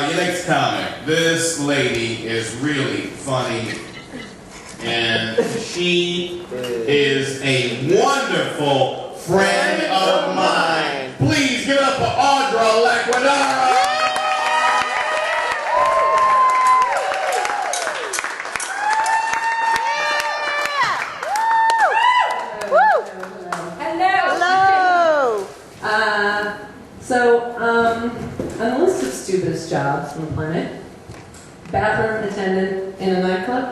your next comic. This lady is really funny, and she is a wonderful friend of mine. Please give it up for Audra Laquidara. On the list of stupidest jobs on the planet, bathroom attendant in a nightclub.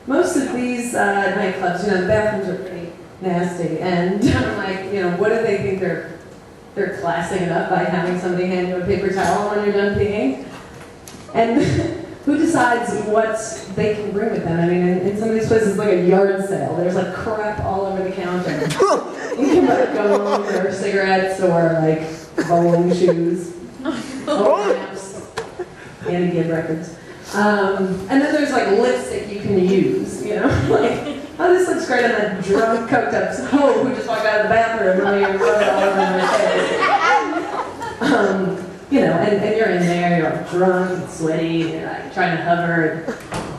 Most of these nightclubs, the bathrooms are pretty nasty, and I'm like, what do they think they're classing it up by having somebody hand you a paper towel when you're done peeing? And who decides what they can bring with them? I mean, in some of these places, it's like a yard sale. There's like crap all over the counter. You can buy gum or cigarettes or like bowling shoes, maps, Andy Gibb records. And then there's like lipstick you can use, like, oh, this looks great on that drunk, coked up hoe who just walked out of the bathroom and you rub it all over my face. And you're in there, you're all drunk and sweaty, and you're like trying to hover and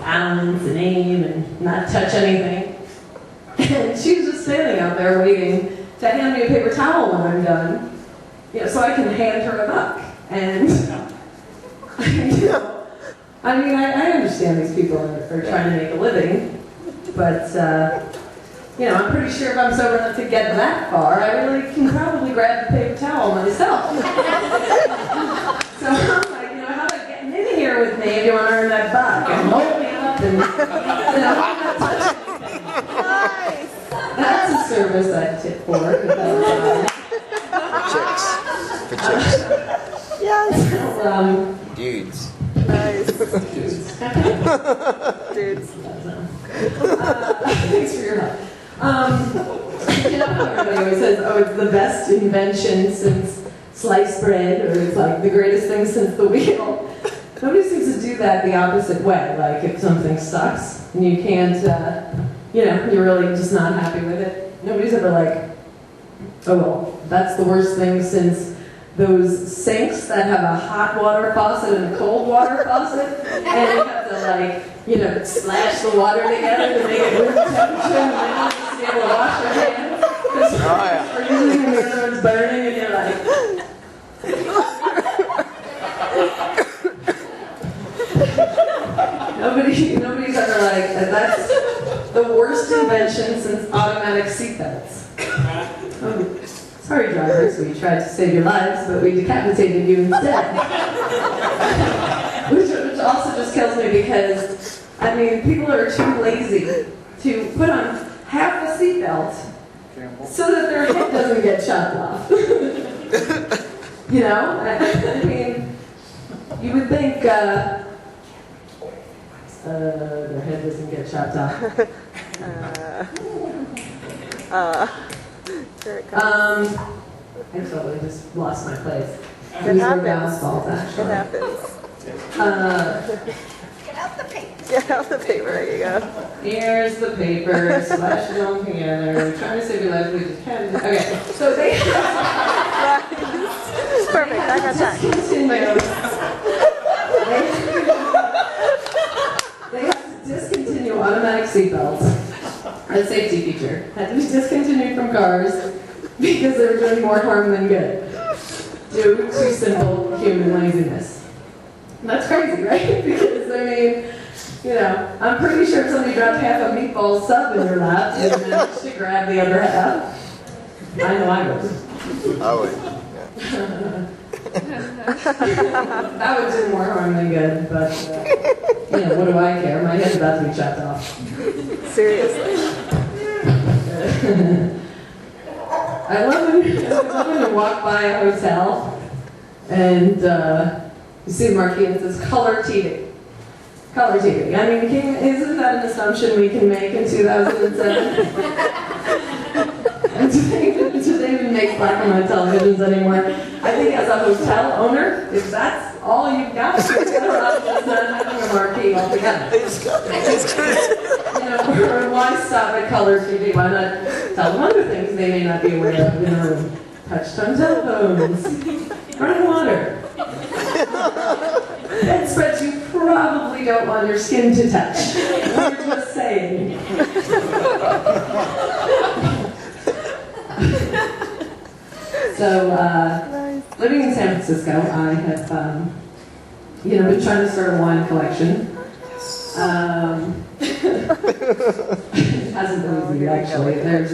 balance and aim and not touch anything. And she's just standing out there waiting to hand me a paper towel when I'm done. So I can hand her a buck. And, I understand these people are trying to make a living, but, I'm pretty sure if I'm sober enough to get that far, I really can probably grab the paper towel myself. So I'm like, how about getting in here with me if you want to earn that buck? And hold me up and, not touch anything. Nice. That's a service I'd tip for. For chicks. Yes. Dudes. Nice. Dudes. Dudes. Thanks for your help. Everybody always says, oh, it's the best invention since sliced bread, or it's like the greatest thing since the wheel. Nobody seems to do that the opposite way. Like if something sucks and you can't, you're really just not happy with it. Nobody's ever like, oh well, that's the worst thing since those sinks that have a hot water faucet and a cold water faucet, and you have to slash the water together to make it room temperature, and then just be able to wash your hands. Or usually when the other one's burning and you're like, nobody's ever like, that's the worst invention since automatic seatbelts. Sorry, drivers, we tried to save your lives, but we decapitated you instead. which also just kills me because, people are too lazy to put on half a seatbelt so that their head doesn't get chopped off. You would think their head doesn't get chopped off. Here it comes. I totally just lost my place. It happens. Fault, actually. It happens. Get out the paper. Get out the paper. There you go. Here's the paper. Slash it all together. We're trying to save your life. We just can't. Okay. So they. Perfect. I got that. They have to discontinue automatic seatbelts. A safety feature had to be discontinued from cars because they were doing more harm than good due to simple human laziness. That's crazy, right? Because I'm pretty sure if somebody dropped half a meatball sub in your lap, you managed to grab the other half. I know I would. I would. That would do more harm than good, but what do I care? My head's about to be chopped off. Seriously. I love when you walk by a hotel and you see the marquee and it says color TV. Color TV. Isn't that an assumption we can make in 2007? And do they even make black and white televisions anymore? I think as a hotel owner, if that's all you've got, you're better off just not having a marquee altogether. Or why stop at color TV? Why not tell them other things they may not be aware of? Touch-tone telephones, running water. bedspreads you probably don't want your skin to touch. We're just saying. So, living in San Francisco, I have, been trying to start a wine collection. It hasn't been easy, actually. There's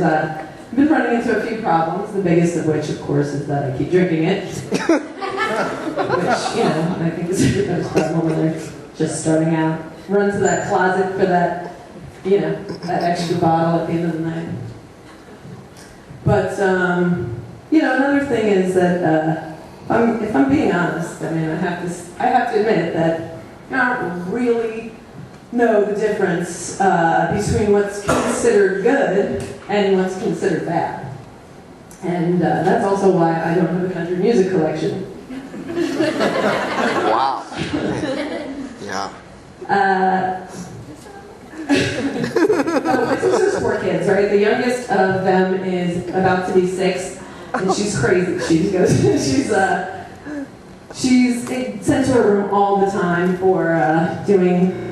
been running into a few problems, the biggest of which, of course, is that I keep drinking it. Which, I think is everybody's problem when they're just starting out. Run to that closet for that, that extra bottle at the end of the night. But, another thing is that, if I'm being honest, I mean, I have to admit that I don't really know the difference between what's considered good and what's considered bad. And that's also why I don't have a country music collection. Wow. Yeah. My sister's 4 kids, right? The youngest of them is about to be 6, and she's crazy. She's sent to her room all the time for doing